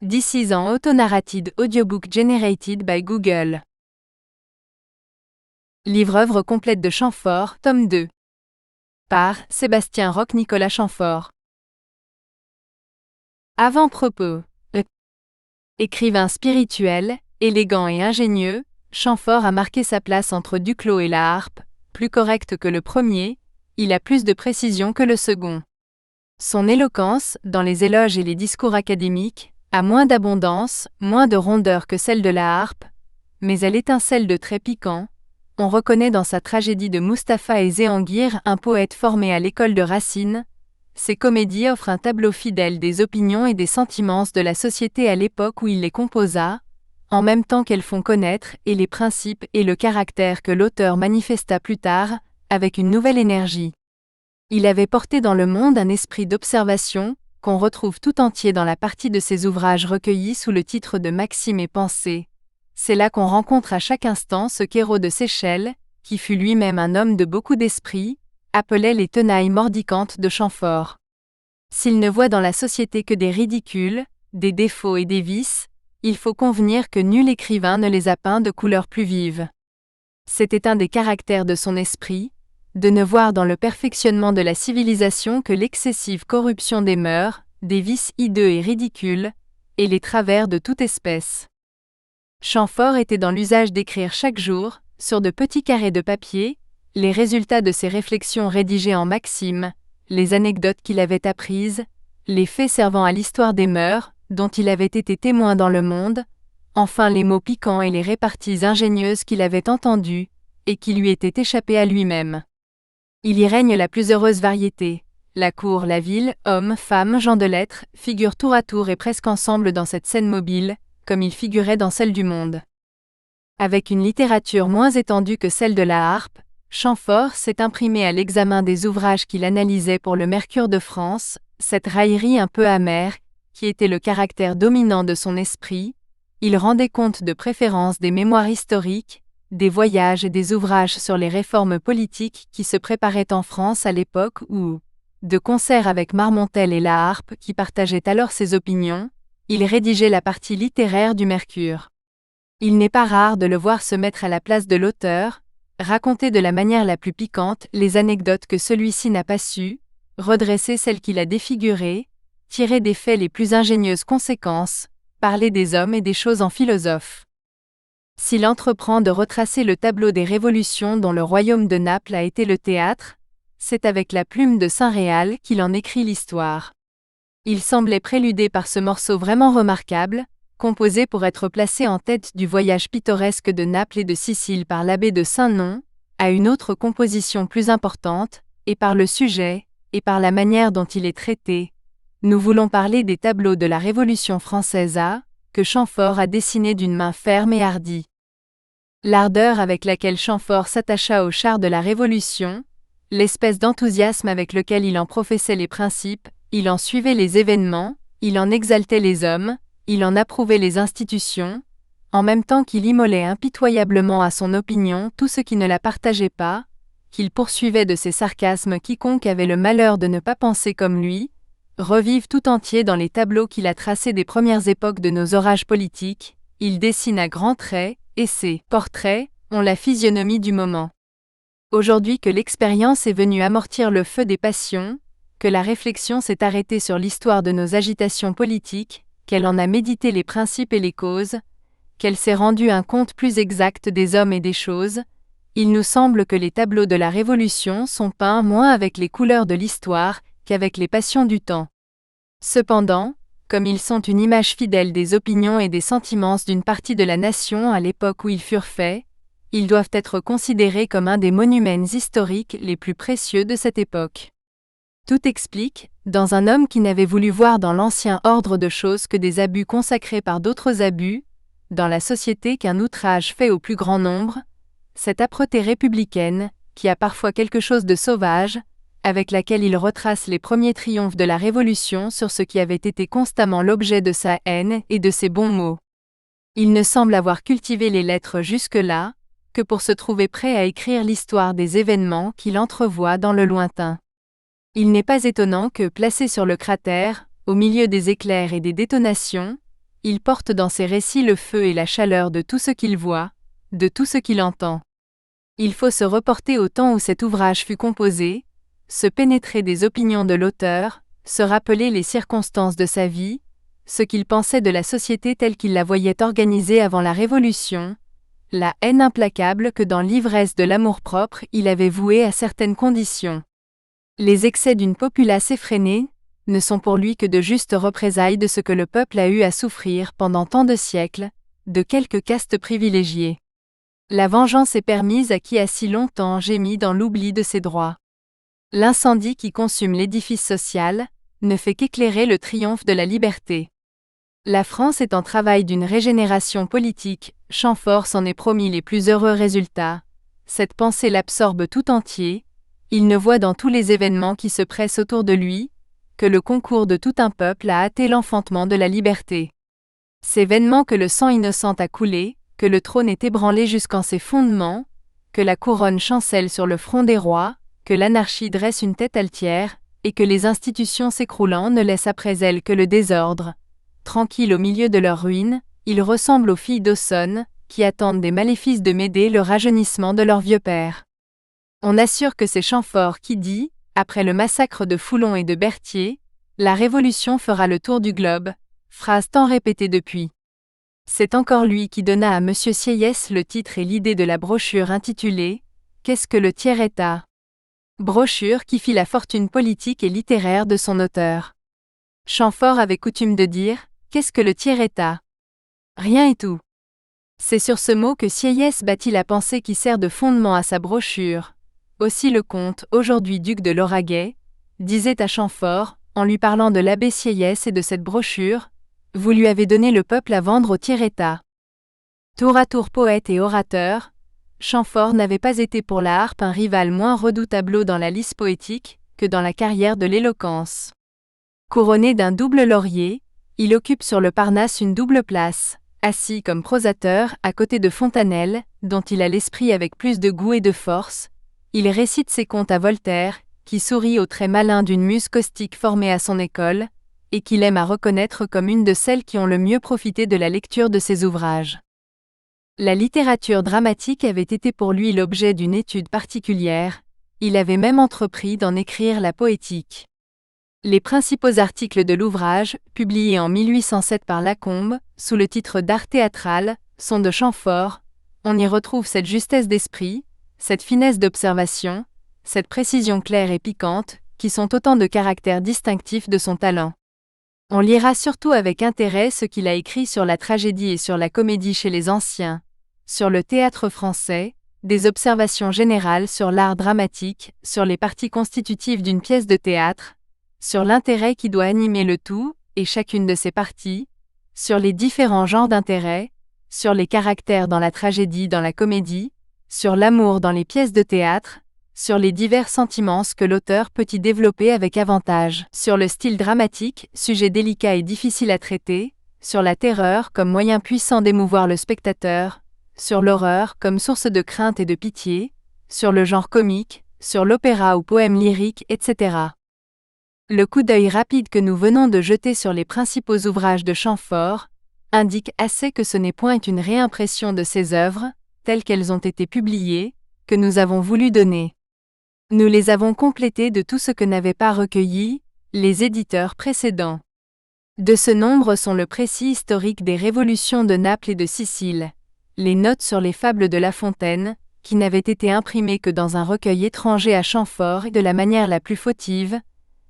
This is an auto-narrated audiobook generated by Google. Livre-œuvre complète de Chamfort, tome 2. Par Sébastien Roch-Nicolas Chamfort. Avant-propos. Écrivain spirituel, élégant et ingénieux, Chamfort a marqué sa place entre Duclos et la harpe. Plus correct que le premier, il a plus de précision que le second. Son éloquence, dans les éloges et les discours académiques, a moins d'abondance, moins de rondeur que celle de la harpe, mais elle étincelle de traits piquants. On reconnaît dans sa tragédie de Mustapha et Zéhanguir un poète formé à l'école de Racine. Ses comédies offrent un tableau fidèle des opinions et des sentiments de la société à l'époque où il les composa, en même temps qu'elles font connaître et les principes et le caractère que l'auteur manifesta plus tard, avec une nouvelle énergie. Il avait porté dans le monde un esprit d'observation, qu'on retrouve tout entier dans la partie de ses ouvrages recueillis sous le titre de Maximes et pensées. C'est là qu'on rencontre à chaque instant ce qu'Hérault de Séchelles, qui fut lui-même un homme de beaucoup d'esprit, appelait les tenailles mordicantes de Chamfort. S'il ne voit dans la société que des ridicules, des défauts et des vices, il faut convenir que nul écrivain ne les a peints de couleurs plus vives. C'était un des caractères de son esprit, de ne voir dans le perfectionnement de la civilisation que l'excessive corruption des mœurs, des vices hideux et ridicules, et les travers de toute espèce. Chamfort était dans l'usage d'écrire chaque jour, sur de petits carrés de papier, les résultats de ses réflexions rédigées en maximes, les anecdotes qu'il avait apprises, les faits servant à l'histoire des mœurs, dont il avait été témoin dans le monde, enfin les mots piquants et les réparties ingénieuses qu'il avait entendues, et qui lui étaient échappés à lui-même. Il y règne la plus heureuse variété. La cour, la ville, hommes, femmes, gens de lettres, figurent tour à tour et presque ensemble dans cette scène mobile, comme ils figuraient dans celle du monde. Avec une littérature moins étendue que celle de la harpe, Chamfort s'est imprimé à l'examen des ouvrages qu'il analysait pour le Mercure de France, cette raillerie un peu amère, qui était le caractère dominant de son esprit. Il rendait compte de préférence des mémoires historiques, des voyages et des ouvrages sur les réformes politiques qui se préparaient en France à l'époque où, de concert avec Marmontel et la harpe qui partageaient alors ses opinions, il rédigeait la partie littéraire du Mercure. Il n'est pas rare de le voir se mettre à la place de l'auteur, raconter de la manière la plus piquante les anecdotes que celui-ci n'a pas su, redresser celles qu'il a défigurées, tirer des faits les plus ingénieuses conséquences, parler des hommes et des choses en philosophe. S'il entreprend de retracer le tableau des révolutions dont le royaume de Naples a été le théâtre, c'est avec la plume de Saint-Réal qu'il en écrit l'histoire. Il semblait préludé par ce morceau vraiment remarquable, composé pour être placé en tête du voyage pittoresque de Naples et de Sicile par l'abbé de Saint-Non, à une autre composition plus importante, et par le sujet, et par la manière dont il est traité. Nous voulons parler des tableaux de la Révolution française que Chamfort a dessinés d'une main ferme et hardie. L'ardeur avec laquelle Chamfort s'attacha au char de la Révolution, l'espèce d'enthousiasme avec lequel il en professait les principes, il en suivait les événements, il en exaltait les hommes, il en approuvait les institutions, en même temps qu'il immolait impitoyablement à son opinion tout ce qui ne la partageait pas, qu'il poursuivait de ses sarcasmes quiconque avait le malheur de ne pas penser comme lui, revive tout entier dans les tableaux qu'il a tracés des premières époques de nos orages politiques, il dessine à grands traits, et ses portraits ont la physionomie du moment. Aujourd'hui que l'expérience est venue amortir le feu des passions, que la réflexion s'est arrêtée sur l'histoire de nos agitations politiques, qu'elle en a médité les principes et les causes, qu'elle s'est rendue un compte plus exact des hommes et des choses, il nous semble que les tableaux de la Révolution sont peints moins avec les couleurs de l'histoire qu'avec les passions du temps. Cependant, comme ils sont une image fidèle des opinions et des sentiments d'une partie de la nation à l'époque où ils furent faits, ils doivent être considérés comme un des monuments historiques les plus précieux de cette époque. Tout explique, dans un homme qui n'avait voulu voir dans l'ancien ordre de choses que des abus consacrés par d'autres abus, dans la société qu'un outrage fait au plus grand nombre, cette âpreté républicaine, qui a parfois quelque chose de sauvage, avec laquelle il retrace les premiers triomphes de la Révolution sur ce qui avait été constamment l'objet de sa haine et de ses bons mots. Il ne semble avoir cultivé les lettres jusque-là, que pour se trouver prêt à écrire l'histoire des événements qu'il entrevoit dans le lointain. Il n'est pas étonnant que, placé sur le cratère, au milieu des éclairs et des détonations, il porte dans ses récits le feu et la chaleur de tout ce qu'il voit, de tout ce qu'il entend. Il faut se reporter au temps où cet ouvrage fut composé, se pénétrer des opinions de l'auteur, se rappeler les circonstances de sa vie, ce qu'il pensait de la société telle qu'il la voyait organisée avant la Révolution, la haine implacable que dans l'ivresse de l'amour-propre il avait vouée à certaines conditions. Les excès d'une populace effrénée ne sont pour lui que de justes représailles de ce que le peuple a eu à souffrir pendant tant de siècles, de quelques castes privilégiées. La vengeance est permise à qui a si longtemps gémi dans l'oubli de ses droits. L'incendie qui consume l'édifice social ne fait qu'éclairer le triomphe de la liberté. La France est en travail d'une régénération politique, Chamfort s'en est promis les plus heureux résultats. Cette pensée l'absorbe tout entier, il ne voit dans tous les événements qui se pressent autour de lui, que le concours de tout un peuple a hâté l'enfantement de la liberté. C'est vainement que le sang innocent a coulé, que le trône est ébranlé jusqu'en ses fondements, que la couronne chancelle sur le front des rois, que l'anarchie dresse une tête altière, et que les institutions s'écroulant ne laissent après elles que le désordre. Tranquilles au milieu de leur ruine, ils ressemblent aux filles d'Aussonne, qui attendent des maléfices de Médée le rajeunissement de leur vieux père. On assure que c'est Chamfort qui dit, après le massacre de Foulon et de Berthier, « La Révolution fera le tour du globe », phrase tant répétée depuis. C'est encore lui qui donna à M. Sieyès le titre et l'idée de la brochure intitulée « Qu'est-ce que le tiers-État ?» Brochure qui fit la fortune politique et littéraire de son auteur. Chamfort avait coutume de dire « Qu'est-ce que le tiers-État ?» Rien et tout. C'est sur ce mot que Sieyès bâtit la pensée qui sert de fondement à sa brochure. Aussi le comte, aujourd'hui duc de Lauragais, disait à Chamfort, en lui parlant de l'abbé Sieyès et de cette brochure, « Vous lui avez donné le peuple à vendre au tiers-État. » Tour à tour poète et orateur, Chamfort n'avait pas été pour la harpe un rival moins redoutable dans la lice poétique que dans la carrière de l'éloquence. Couronné d'un double laurier, il occupe sur le Parnasse une double place, assis comme prosateur à côté de Fontanelle, dont il a l'esprit avec plus de goût et de force. Il récite ses contes à Voltaire, qui sourit aux traits malins d'une muse caustique formée à son école, et qu'il aime à reconnaître comme une de celles qui ont le mieux profité de la lecture de ses ouvrages. La littérature dramatique avait été pour lui l'objet d'une étude particulière, il avait même entrepris d'en écrire la poétique. Les principaux articles de l'ouvrage, publiés en 1807 par Lacombe, sous le titre d'Art théâtral, sont de Chamfort. On y retrouve cette justesse d'esprit, cette finesse d'observation, cette précision claire et piquante, qui sont autant de caractères distinctifs de son talent. On lira surtout avec intérêt ce qu'il a écrit sur la tragédie et sur la comédie chez les anciens, sur le théâtre français, des observations générales sur l'art dramatique, sur les parties constitutives d'une pièce de théâtre, sur l'intérêt qui doit animer le tout, et chacune de ses parties, sur les différents genres d'intérêt, sur les caractères dans la tragédie, dans la comédie, sur l'amour dans les pièces de théâtre, sur les divers sentiments que l'auteur peut y développer avec avantage, sur le style dramatique, sujet délicat et difficile à traiter, sur la terreur comme moyen puissant d'émouvoir le spectateur, sur l'horreur comme source de crainte et de pitié, sur le genre comique, sur l'opéra ou poème lyrique, etc. Le coup d'œil rapide que nous venons de jeter sur les principaux ouvrages de Chamfort indique assez que ce n'est point une réimpression de ses œuvres, telles qu'elles ont été publiées, que nous avons voulu donner. Nous les avons complétées de tout ce que n'avaient pas recueilli les éditeurs précédents. De ce nombre sont le précis historique des révolutions de Naples et de Sicile, les notes sur les fables de La Fontaine, qui n'avaient été imprimées que dans un recueil étranger à Chamfort et de la manière la plus fautive,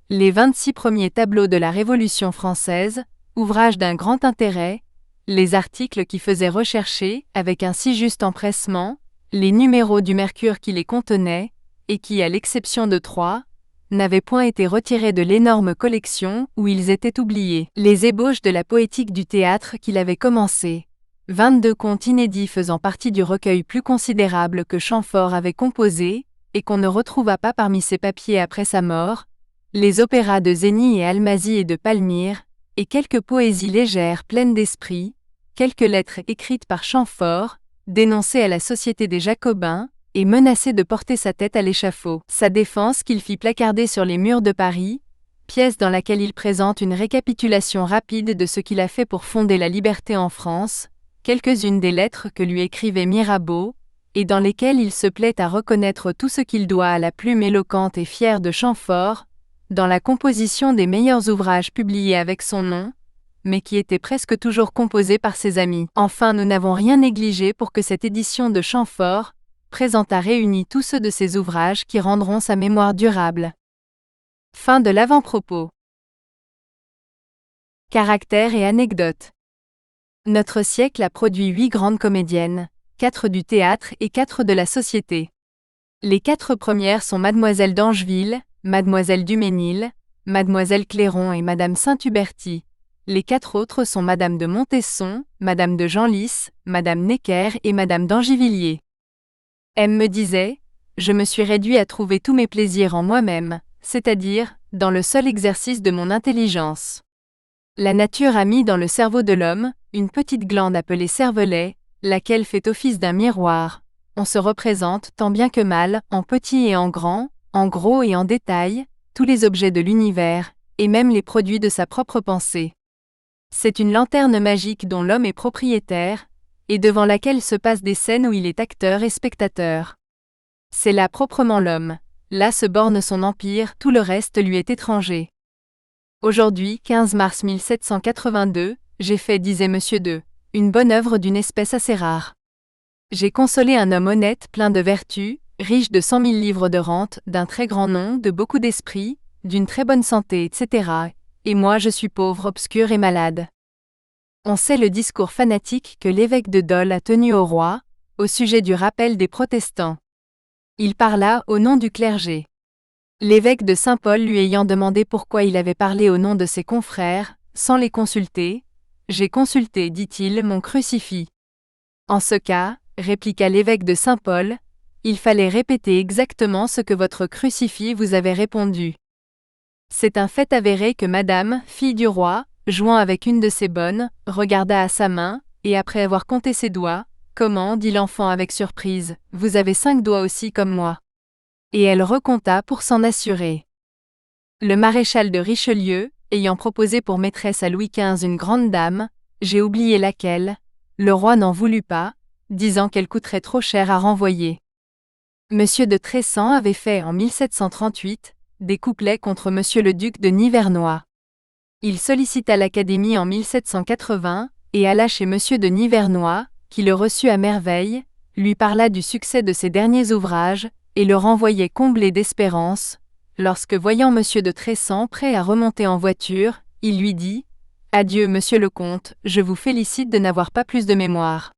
les 26 premiers tableaux de la Révolution française, ouvrage d'un grand intérêt, les articles qui faisaient rechercher, avec un si juste empressement, les numéros du Mercure qui les contenaient, et qui, à l'exception de 3, n'avaient point été retirés de l'énorme collection où ils étaient oubliés. Les ébauches de la poétique du théâtre qu'il avait commencé. 22 contes inédits faisant partie du recueil plus considérable que Chamfort avait composé, et qu'on ne retrouva pas parmi ses papiers après sa mort, les opéras de Zény et Almazy et de Palmyre, et quelques poésies légères pleines d'esprit, quelques lettres écrites par Chamfort, dénoncées à la Société des Jacobins, et menacé de porter sa tête à l'échafaud. Sa défense qu'il fit placarder sur les murs de Paris, pièce dans laquelle il présente une récapitulation rapide de ce qu'il a fait pour fonder la liberté en France, quelques-unes des lettres que lui écrivait Mirabeau, et dans lesquelles il se plaît à reconnaître tout ce qu'il doit à la plume éloquente et fière de Chamfort, dans la composition des meilleurs ouvrages publiés avec son nom, mais qui étaient presque toujours composés par ses amis. Enfin, nous n'avons rien négligé pour que cette édition de Chamfort présentât réunis tous ceux de ses ouvrages qui rendront sa mémoire durable. Fin de l'avant-propos. Caractères et anecdotes. Notre siècle a produit 8 grandes comédiennes, 4 du théâtre et 4 de la société. Les 4 premières sont Mademoiselle d'Angeville, Mademoiselle Duménil, Mademoiselle Clairon et Madame Saint-Huberti. Les 4 autres sont Madame de Montesson, Madame de Genlis, Madame Necker et Madame d'Angivilliers. M me disait, je me suis réduit à trouver tous mes plaisirs en moi-même, c'est-à-dire, dans le seul exercice de mon intelligence. La nature a mis dans le cerveau de l'homme, une petite glande appelée cervelet, laquelle fait office d'un miroir. On se représente, tant bien que mal, en petit et en grand, en gros et en détail, tous les objets de l'univers, et même les produits de sa propre pensée. C'est une lanterne magique dont l'homme est propriétaire, et devant laquelle se passent des scènes où il est acteur et spectateur. C'est là proprement l'homme. Là se borne son empire, tout le reste lui est étranger. Aujourd'hui, 15 mars 1782, j'ai fait, disait Monsieur II, une bonne œuvre d'une espèce assez rare. J'ai consolé un homme honnête, plein de vertus, riche de 100 000 livres de rente, d'un très grand nom, de beaucoup d'esprit, d'une très bonne santé, etc. Et moi je suis pauvre, obscur et malade. On sait le discours fanatique que l'évêque de Dole a tenu au roi, au sujet du rappel des protestants. Il parla au nom du clergé. L'évêque de Saint-Paul lui ayant demandé pourquoi il avait parlé au nom de ses confrères, sans les consulter, « J'ai consulté, dit-il, mon crucifix. » En ce cas, répliqua l'évêque de Saint-Paul, il fallait répéter exactement ce que votre crucifix vous avait répondu. C'est un fait avéré que Madame, fille du roi, jouant avec une de ses bonnes, regarda à sa main, et après avoir compté ses doigts, « Comment, dit l'enfant avec surprise, vous avez 5 doigts aussi comme moi. » Et elle recompta pour s'en assurer. Le maréchal de Richelieu, ayant proposé pour maîtresse à Louis XV une grande dame, j'ai oublié laquelle, le roi n'en voulut pas, disant qu'elle coûterait trop cher à renvoyer. Monsieur de Tressan avait fait en 1738 des couplets contre Monsieur le duc de Nivernois. Il sollicita l'Académie en 1780 et alla chez Monsieur de Nivernois, qui le reçut à merveille, lui parla du succès de ses derniers ouvrages, et le renvoyait comblé d'espérance, lorsque voyant Monsieur de Tressan prêt à remonter en voiture, il lui dit « Adieu Monsieur le comte, je vous félicite de n'avoir pas plus de mémoire. »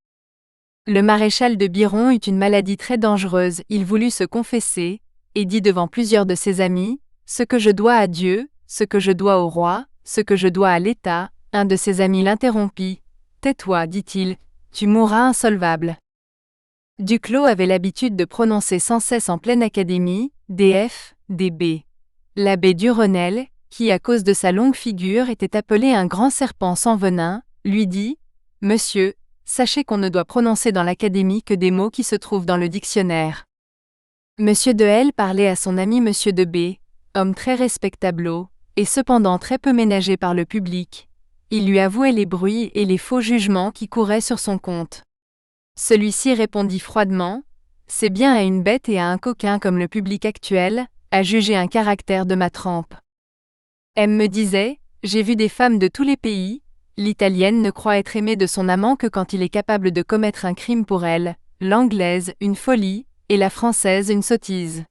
Le maréchal de Biron eut une maladie très dangereuse, il voulut se confesser, et dit devant plusieurs de ses amis « Ce que je dois à Dieu, ce que je dois au roi, ce que je dois à l'État », un de ses amis l'interrompit. « Tais-toi, dit-il, tu mourras insolvable. » Duclos avait l'habitude de prononcer sans cesse en pleine académie, DF, DB. L'abbé Durenel, qui à cause de sa longue figure était appelé un grand serpent sans venin, lui dit « Monsieur, sachez qu'on ne doit prononcer dans l'académie que des mots qui se trouvent dans le dictionnaire. » Monsieur de L parlait à son ami Monsieur de B, homme très respectable, et cependant très peu ménagé par le public. Il lui avouait les bruits et les faux jugements qui couraient sur son compte. Celui-ci répondit froidement « C'est bien à une bête et à un coquin comme le public actuel, à juger un caractère de ma trempe. » M me disait « J'ai vu des femmes de tous les pays, l'italienne ne croit être aimée de son amant que quand il est capable de commettre un crime pour elle, l'anglaise une folie, et la française une sottise. »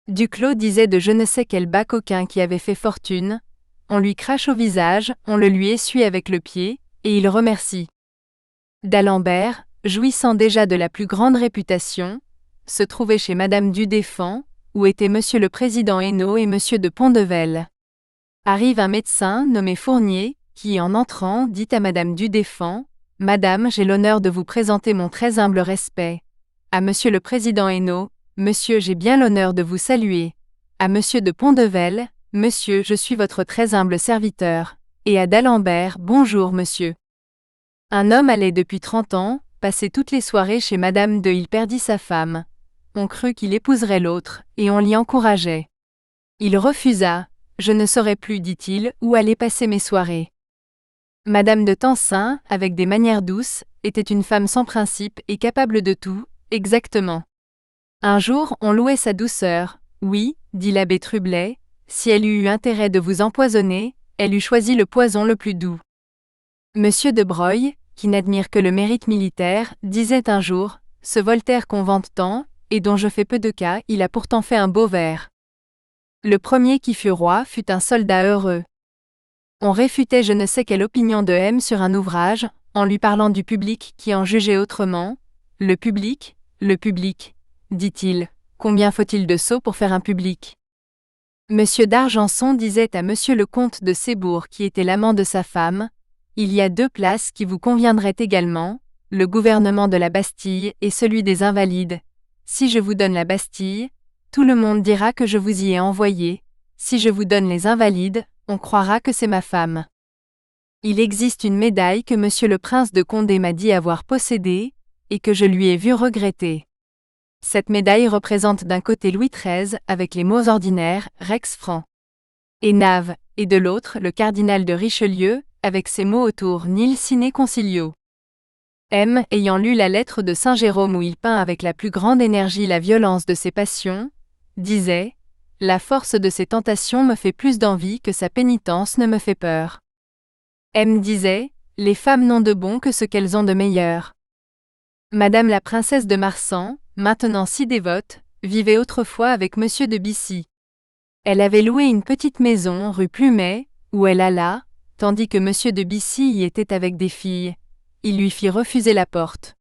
Duclos disait de je ne sais quel bas coquin qui avait fait fortune, on lui crache au visage, on le lui essuie avec le pied, et il remercie. D'Alembert, jouissant déjà de la plus grande réputation, se trouvait chez Madame Dudéfend, où étaient Monsieur le Président Hénault et Monsieur de Pondevelle. Arrive un médecin nommé Fournier, qui en entrant dit à Madame Dudéfend « Madame, j'ai l'honneur de vous présenter mon très humble respect. » À Monsieur le Président Hénault « Monsieur, j'ai bien l'honneur de vous saluer. » À Monsieur de Pondevelle « Monsieur, je suis votre très humble serviteur. » Et à d'Alembert « Bonjour, monsieur. » Un homme allait depuis 30 ans, passer toutes les soirées chez Madame de il perdit sa femme. On crut qu'il épouserait l'autre, et on l'y encourageait. Il refusa. Je ne saurais plus, dit-il, où aller passer mes soirées. Madame de Tencin, avec des manières douces, était une femme sans principe et capable de tout, exactement. Un jour, on louait sa douceur. Oui, dit l'abbé Trublet, si elle eût eu intérêt de vous empoisonner, elle eût choisi le poison le plus doux. Monsieur de Broglie, qui n'admire que le mérite militaire, disait un jour, ce Voltaire qu'on vante tant, et dont je fais peu de cas, il a pourtant fait un beau vers. Le premier qui fut roi fut un soldat heureux. On réfutait je ne sais quelle opinion de M sur un ouvrage, en lui parlant du public qui en jugeait autrement. Le public, dit-il, combien faut-il de sots pour faire un public? Monsieur d'Argenson disait à monsieur le comte de Sébourg qui était l'amant de sa femme, il y a 2 places qui vous conviendraient également, le gouvernement de la Bastille et celui des Invalides. Si je vous donne la Bastille, tout le monde dira que je vous y ai envoyé, si je vous donne les Invalides, on croira que c'est ma femme. Il existe une médaille que monsieur le prince de Condé m'a dit avoir possédée, et que je lui ai vu regretter. Cette médaille représente d'un côté Louis XIII avec les mots ordinaires, Rex franc et Nave, et de l'autre le cardinal de Richelieu, avec ces mots autour Nil sine concilio. M, ayant lu la lettre de Saint Jérôme où il peint avec la plus grande énergie la violence de ses passions, disait « La force de ses tentations me fait plus d'envie que sa pénitence ne me fait peur. » M disait « Les femmes n'ont de bon que ce qu'elles ont de meilleur. » Madame la princesse de Marsan, maintenant si dévote, vivait autrefois avec monsieur de Bissy. Elle avait loué une petite maison rue Plumet, où elle alla, tandis que monsieur de Bissy y était avec des filles. Il lui fit refuser la porte.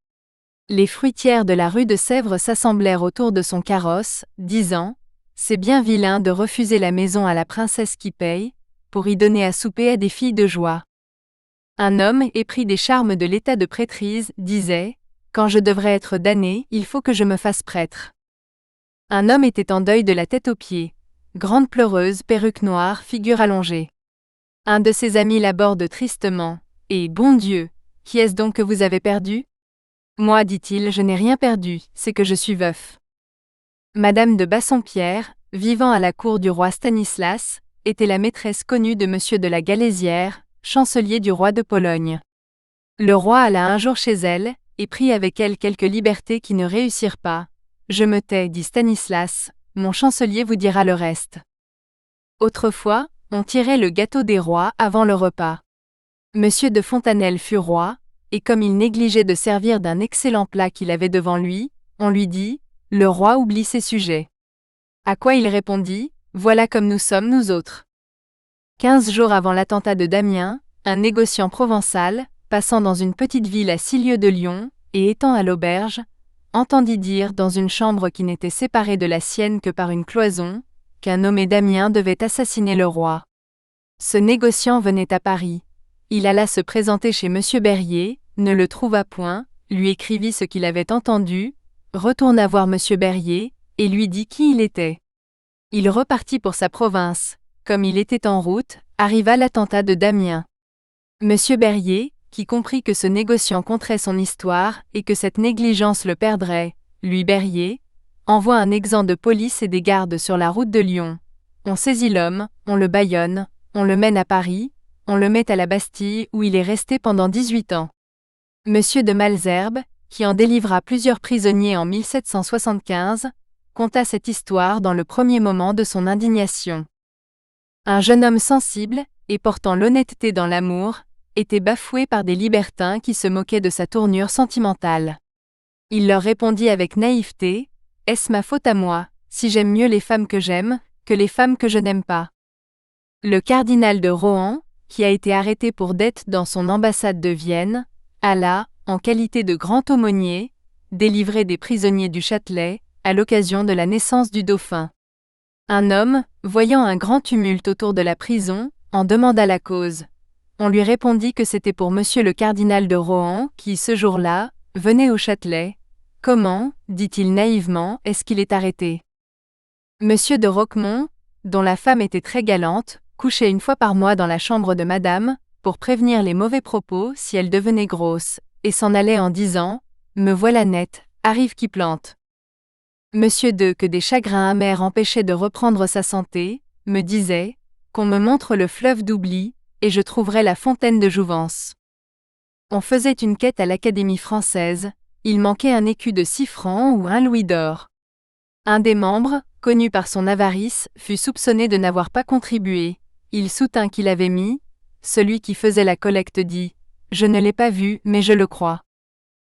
Les fruitières de la rue de Sèvres s'assemblèrent autour de son carrosse, disant « C'est bien vilain de refuser la maison à la princesse qui paye, pour y donner à souper à des filles de joie. » Un homme, épris des charmes de l'état de prêtrise, disait « Quand je devrais être damné, il faut que je me fasse prêtre. » Un homme était en deuil de la tête aux pieds. Grande pleureuse, perruque noire, figure allongée. Un de ses amis l'aborde tristement. « Et, bon Dieu, qui est-ce donc que vous avez perdu ? » « Moi, dit-il, je n'ai rien perdu, c'est que je suis veuf. » Madame de Bassompierre, vivant à la cour du roi Stanislas, était la maîtresse connue de monsieur de la Galésière, chancelier du roi de Pologne. Le roi alla un jour chez elle, et prit avec elle quelques libertés qui ne réussirent pas. « Je me tais, dit Stanislas, mon chancelier vous dira le reste. » Autrefois, on tirait le gâteau des rois avant le repas. Monsieur de Fontanelle fut roi, et comme il négligeait de servir d'un excellent plat qu'il avait devant lui, on lui dit « Le roi oublie ses sujets. » À quoi il répondit « Voilà comme nous sommes nous autres. » 15 jours avant l'attentat de Damiens, un négociant provençal, passant dans une petite ville à 6 lieues de Lyon, et étant à l'auberge, entendit dire dans une chambre qui n'était séparée de la sienne que par une cloison, qu'un nommé Damien devait assassiner le roi. Ce négociant venait à Paris. Il alla se présenter chez monsieur Berrier, ne le trouva point, lui écrivit ce qu'il avait entendu, retourna voir monsieur Berrier, et lui dit qui il était. Il repartit pour sa province. Comme il était en route, arriva l'attentat de Damiens. Monsieur Berrier, qui comprit que ce négociant conterait son histoire et que cette négligence le perdrait, lui Berrier, envoie un exempt de police et des gardes sur la route de Lyon. On saisit l'homme, on le bâillonne, on le mène à Paris, on le met à la Bastille où il est resté pendant 18 ans. Monsieur de Malesherbes, qui en délivra plusieurs prisonniers en 1775, conta cette histoire dans le premier moment de son indignation. Un jeune homme sensible, et portant l'honnêteté dans l'amour, était bafoué par des libertins qui se moquaient de sa tournure sentimentale. Il leur répondit avec naïveté, « Est-ce ma faute à moi, si j'aime mieux les femmes que j'aime, que les femmes que je n'aime pas ?» Le cardinal de Rohan, qui a été arrêté pour dette dans son ambassade de Vienne, alla, en qualité de grand aumônier, délivrer des prisonniers du Châtelet, à l'occasion de la naissance du dauphin. Un homme, voyant un grand tumulte autour de la prison, en demanda la cause. On lui répondit que c'était pour monsieur le cardinal de Rohan, qui, ce jour-là, venait au Châtelet. « Comment, dit-il naïvement, est-ce qu'il est arrêté ? » Monsieur de Roquemont, dont la femme était très galante, couchait une fois par mois dans la chambre de madame, pour prévenir les mauvais propos si elle devenait grosse, et s'en allait en disant « Me voilà nette, arrive qui plante. » Monsieur de que des chagrins amers empêchaient de reprendre sa santé, me disait « Qu'on me montre le fleuve d'oubli, et je trouverai la fontaine de jouvence. On faisait une quête à l'Académie française, il manquait un écu de 6 francs ou un louis d'or. Un des membres, connu par son avarice, fut soupçonné de n'avoir pas contribué. Il soutint qu'il avait mis. Celui qui faisait la collecte dit « Je ne l'ai pas vu, mais je le crois ».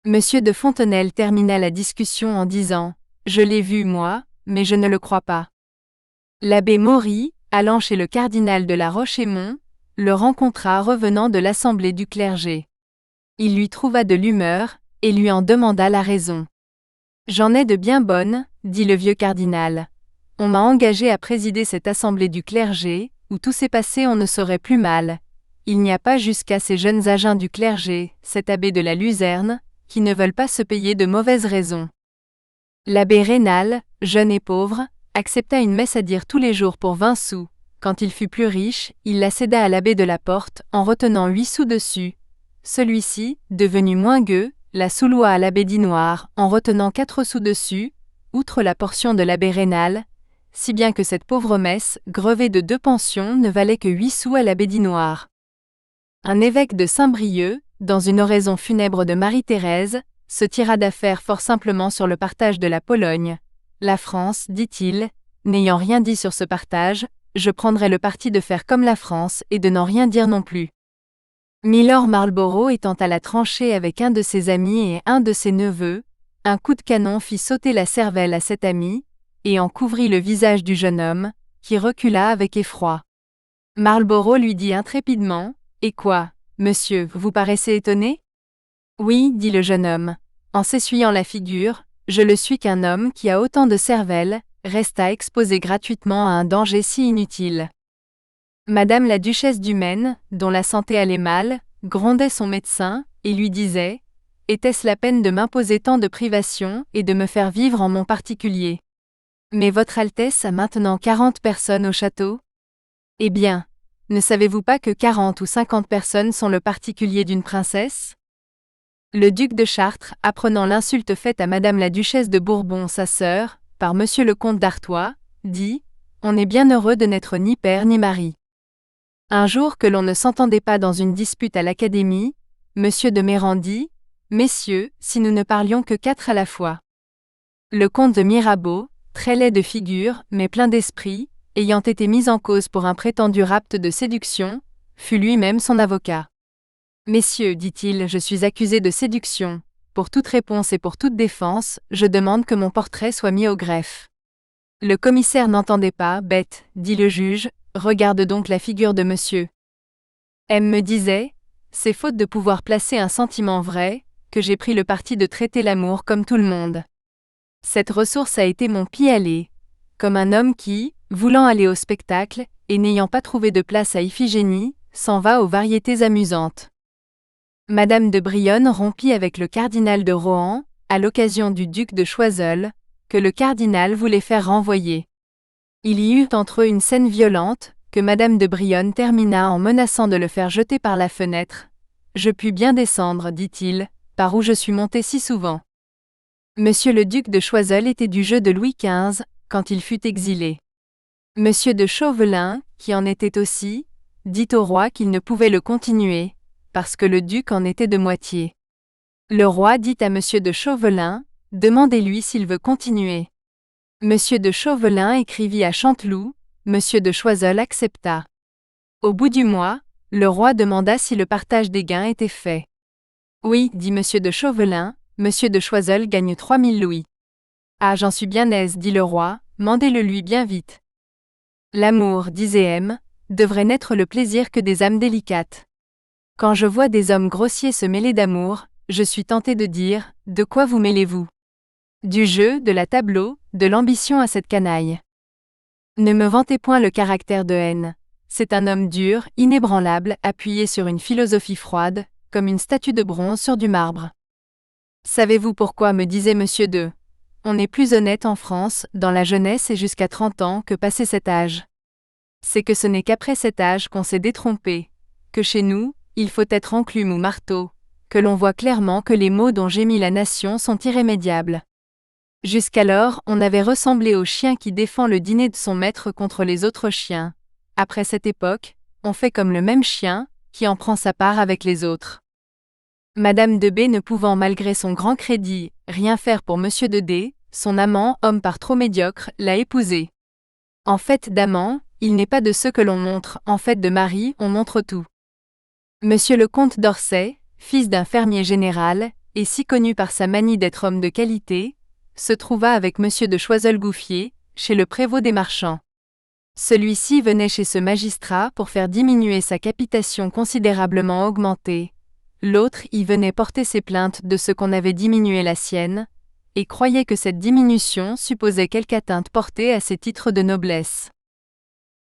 Monsieur de Fontenelle termina la discussion en disant « Je l'ai vu, moi, mais je ne le crois pas ». L'abbé Maury, allant chez le cardinal de la Roche-Aymon, le rencontra revenant de l'assemblée du clergé. Il lui trouva de l'humeur, et lui en demanda la raison. « J'en ai de bien bonnes, dit le vieux cardinal. On m'a engagé à présider cette assemblée du clergé, où tout s'est passé on ne saurait plus mal. Il n'y a pas jusqu'à ces jeunes agents du clergé, cet abbé de la Luzerne, qui ne veulent pas se payer de mauvaises raisons. » L'abbé Raynal, jeune et pauvre, accepta une messe à dire tous les jours pour 20 sous. Quand il fut plus riche, il la céda à l'abbé de la Porte, en retenant 8 sous dessus. Celui-ci, devenu moins gueux, la sous-loua à l'abbé Dinoir, en retenant 4 sous dessus, outre la portion de l'abbé Raynal, si bien que cette pauvre messe, grevée de 2 pensions, ne valait que 8 sous à l'abbé Dinoir. Un évêque de Saint-Brieuc, dans une oraison funèbre de Marie-Thérèse, se tira d'affaire fort simplement sur le partage de la Pologne. La France, dit-il, n'ayant rien dit sur ce partage, je prendrai le parti de faire comme la France et de n'en rien dire non plus. Milord Marlborough étant à la tranchée avec un de ses amis et un de ses neveux, un coup de canon fit sauter la cervelle à cet ami, et en couvrit le visage du jeune homme, qui recula avec effroi. Marlborough lui dit intrépidement, « Et quoi, monsieur, vous paraissez étonné ?» « Oui, dit le jeune homme, en s'essuyant la figure, je le suis qu'un homme qui a autant de cervelle, resta exposé gratuitement à un danger si inutile. » Madame la duchesse du Maine, dont la santé allait mal, grondait son médecin, et lui disait « Était-ce la peine de m'imposer tant de privations et de me faire vivre en mon particulier ? Mais votre Altesse a maintenant 40 personnes au château ? Eh bien, ne savez-vous pas que 40 ou 50 personnes sont le particulier d'une princesse ? Le duc de Chartres, apprenant l'insulte faite à Madame la duchesse de Bourbon, sa sœur, par Monsieur le comte d'Artois, dit « On est bien heureux de n'être ni père ni mari. » Un jour que l'on ne s'entendait pas dans une dispute à l'Académie, Monsieur de Mérand dit « Messieurs, si nous ne parlions que 4 à la fois. » Le comte de Mirabeau, très laid de figure, mais plein d'esprit, ayant été mis en cause pour un prétendu rapt de séduction, fut lui-même son avocat. « Messieurs, dit-il, je suis accusé de séduction. Pour toute réponse et pour toute défense, je demande que mon portrait soit mis au greffe. » Le commissaire n'entendait pas, bête, dit le juge, regarde donc la figure de monsieur. M me disait, c'est faute de pouvoir placer un sentiment vrai, que j'ai pris le parti de traiter l'amour comme tout le monde. Cette ressource a été mon pis-aller, comme un homme qui, voulant aller au spectacle, et n'ayant pas trouvé de place à Iphigénie, s'en va aux variétés amusantes. Madame de Brionne rompit avec le cardinal de Rohan, à l'occasion du duc de Choiseul, que le cardinal voulait faire renvoyer. Il y eut entre eux une scène violente, que Madame de Brionne termina en menaçant de le faire jeter par la fenêtre. « Je puis bien descendre, dit-il, par où je suis monté si souvent. » Monsieur le duc de Choiseul était du jeu de Louis XV, quand il fut exilé. Monsieur de Chauvelin, qui en était aussi, dit au roi qu'il ne pouvait le continuer, parce que le duc en était de moitié. Le roi dit à Monsieur de Chauvelin, « Demandez-lui s'il veut continuer. » Monsieur de Chauvelin écrivit à Chanteloup, Monsieur de Choiseul accepta. Au bout du mois, le roi demanda si le partage des gains était fait. « Oui, dit Monsieur de Chauvelin, Monsieur de Choiseul gagne 3000 louis. »« Ah, j'en suis bien aise, dit le roi, mandez-le lui bien vite. » L'amour, disait M, devrait n'être le plaisir que des âmes délicates. Quand je vois des hommes grossiers se mêler d'amour, je suis tenté de dire, de quoi vous mêlez-vous ? Du jeu, de la tableau, de l'ambition à cette canaille. Ne me vantez point le caractère de N. C'est un homme dur, inébranlable, appuyé sur une philosophie froide, comme une statue de bronze sur du marbre. Savez-vous pourquoi, me disait Monsieur de. On est plus honnête en France, dans la jeunesse et jusqu'à 30 ans, que passé cet âge. C'est que ce n'est qu'après cet âge qu'on s'est détrompé, que chez nous, il faut être enclume ou marteau, que l'on voit clairement que les maux dont gémit la nation sont irrémédiables. Jusqu'alors, on avait ressemblé au chien qui défend le dîner de son maître contre les autres chiens. après cette époque, on fait comme le même chien, qui en prend sa part avec les autres. Madame de B ne pouvant malgré son grand crédit, rien faire pour Monsieur de D, son amant, homme par trop médiocre, l'a épousé. En fait d'amant, il n'est pas de ceux que l'on montre, en fait de mari, on montre tout. Monsieur le comte d'Orsay, fils d'un fermier général, et si connu par sa manie d'être homme de qualité, se trouva avec Monsieur de Choiseul-Gouffier, chez le prévôt des marchands. Celui-ci venait chez ce magistrat pour faire diminuer sa capitation considérablement augmentée. L'autre y venait porter ses plaintes de ce qu'on avait diminué la sienne, et croyait que cette diminution supposait quelque atteinte portée à ses titres de noblesse.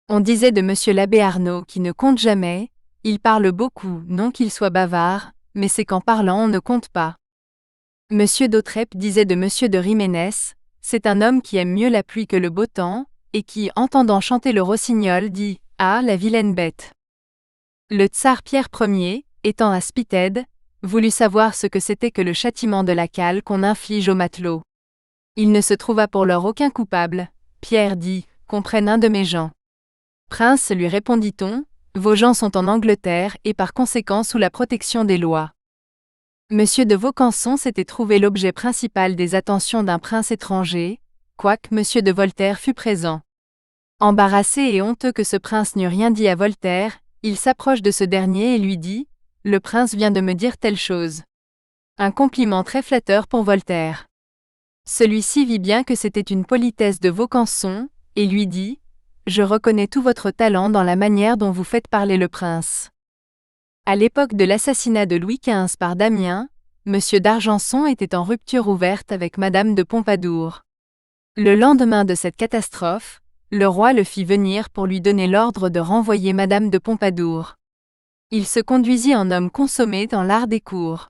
On disait de Monsieur l'abbé Arnaud qui ne compte jamais, il parle beaucoup, non qu'il soit bavard, mais c'est qu'en parlant on ne compte pas. Monsieur d'Autrep disait de Monsieur de Riménès, c'est un homme qui aime mieux la pluie que le beau temps, et qui, entendant chanter le rossignol, dit « Ah, la vilaine bête !» Le tsar Pierre Ier, étant à Spithead, voulut savoir ce que c'était que le châtiment de la cale qu'on inflige aux matelots. Il ne se trouva pour l'heure aucun coupable. Pierre dit « Qu'on prenne un de mes gens. » Prince, lui répondit-on, vos gens sont en Angleterre et par conséquent sous la protection des lois. Monsieur de Vaucanson s'était trouvé l'objet principal des attentions d'un prince étranger, quoique Monsieur de Voltaire fût présent. Embarrassé et honteux que ce prince n'eût rien dit à Voltaire, il s'approche de ce dernier et lui dit « Le prince vient de me dire telle chose. » Un compliment très flatteur pour Voltaire. Celui-ci vit bien que c'était une politesse de Vaucanson, et lui dit « Je reconnais tout votre talent dans la manière dont vous faites parler le prince. » À l'époque de l'assassinat de Louis XV par Damien, Monsieur d'Argenson était en rupture ouverte avec Madame de Pompadour. Le lendemain de cette catastrophe, le roi le fit venir pour lui donner l'ordre de renvoyer Madame de Pompadour. Il se conduisit en homme consommé dans l'art des cours.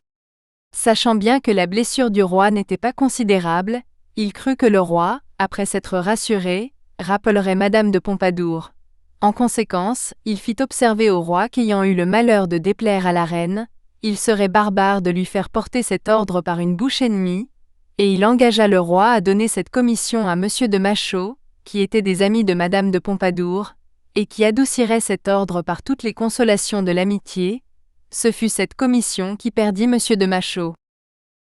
Sachant bien que la blessure du roi n'était pas considérable, il crut que le roi, après s'être rassuré, rappellerait Madame de Pompadour. En conséquence, il fit observer au roi qu'ayant eu le malheur de déplaire à la reine, il serait barbare de lui faire porter cet ordre par une bouche ennemie, et il engagea le roi à donner cette commission à Monsieur de Machaut, qui était des amis de Madame de Pompadour, et qui adoucirait cet ordre par toutes les consolations de l'amitié. Ce fut cette commission qui perdit Monsieur de Machaut.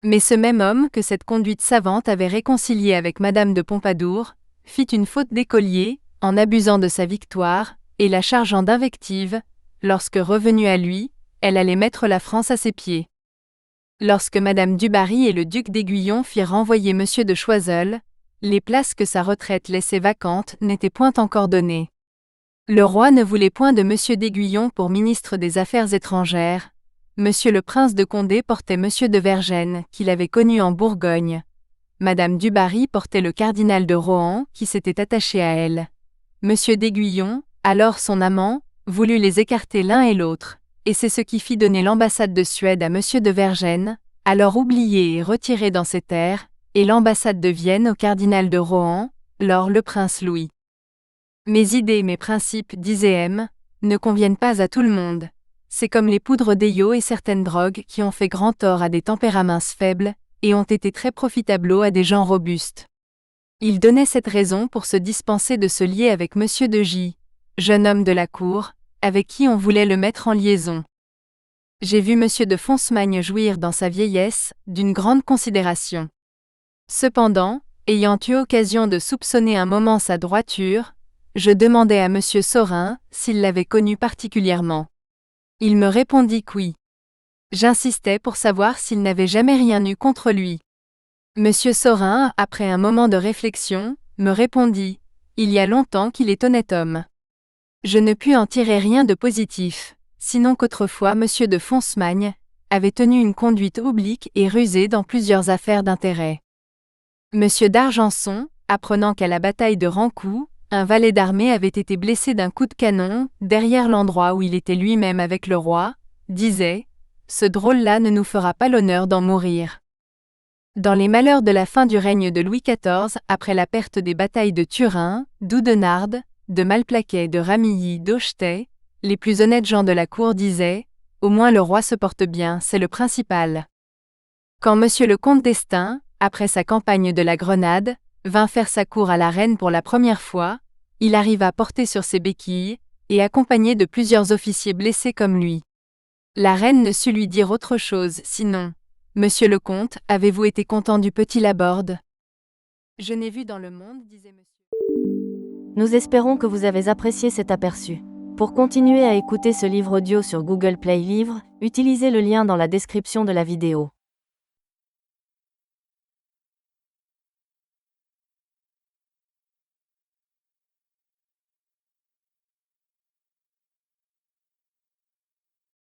Mais ce même homme que cette conduite savante avait réconcilié avec Madame de Pompadour, fit une faute d'écolier, en abusant de sa victoire, et la chargeant d'invectives, lorsque revenue à lui, elle allait mettre la France à ses pieds. Lorsque Madame du Barry et le duc d'Aiguillon firent renvoyer Monsieur de Choiseul, les places que sa retraite laissait vacantes n'étaient point encore données. Le roi ne voulait point de Monsieur d'Aiguillon pour ministre des Affaires étrangères. Monsieur le prince de Condé portait Monsieur de Vergennes, qu'il avait connu en Bourgogne. Madame du Barry portait le cardinal de Rohan, qui s'était attaché à elle. Monsieur d'Aiguillon, alors son amant, voulut les écarter l'un et l'autre, et c'est ce qui fit donner l'ambassade de Suède à Monsieur de Vergennes, alors oublié et retiré dans ses terres, et l'ambassade de Vienne au cardinal de Rohan, lors le prince Louis. Mes idées, mes principes, disait M, ne conviennent pas à tout le monde. C'est comme les poudres d'Eyo et certaines drogues qui ont fait grand tort à des tempéraments faibles, et ont été très profitables à des gens robustes. Il donnait cette raison pour se dispenser de se lier avec Monsieur de J, jeune homme de la cour, avec qui on voulait le mettre en liaison. J'ai vu Monsieur de Foncemagne jouir dans sa vieillesse d'une grande considération. Cependant, ayant eu occasion de soupçonner un moment sa droiture, je demandai à Monsieur Saurin s'il l'avait connu particulièrement. Il me répondit qu'oui. J'insistais pour savoir s'il n'avait jamais rien eu contre lui. Monsieur Saurin, après un moment de réflexion, me répondit « Il y a longtemps qu'il est honnête homme. » Je ne pus en tirer rien de positif, sinon qu'autrefois Monsieur de Foncemagne avait tenu une conduite oblique et rusée dans plusieurs affaires d'intérêt. Monsieur d'Argenson, apprenant qu'à la bataille de Rancou, un valet d'armée avait été blessé d'un coup de canon, derrière l'endroit où il était lui-même avec le roi, disait « Ce drôle-là ne nous fera pas l'honneur d'en mourir. » Dans les malheurs de la fin du règne de Louis XIV, après la perte des batailles de Turin, d'Oudenarde, de Malplaquet, de Ramilly, d'Auchetet, les plus honnêtes gens de la cour disaient « Au moins le roi se porte bien, c'est le principal. » Quand Monsieur le comte d'Estaing, après sa campagne de la Grenade, vint faire sa cour à la reine pour la première fois, il arriva porté sur ses béquilles, et accompagné de plusieurs officiers blessés comme lui. La reine ne sut lui dire autre chose, sinon « Monsieur le comte, avez-vous été content du petit Laborde ?» Je n'ai vu dans le monde, disait monsieur. Nous espérons que vous avez apprécié cet aperçu. Pour continuer à écouter ce livre audio sur Google Play Livres, utilisez le lien dans la description de la vidéo.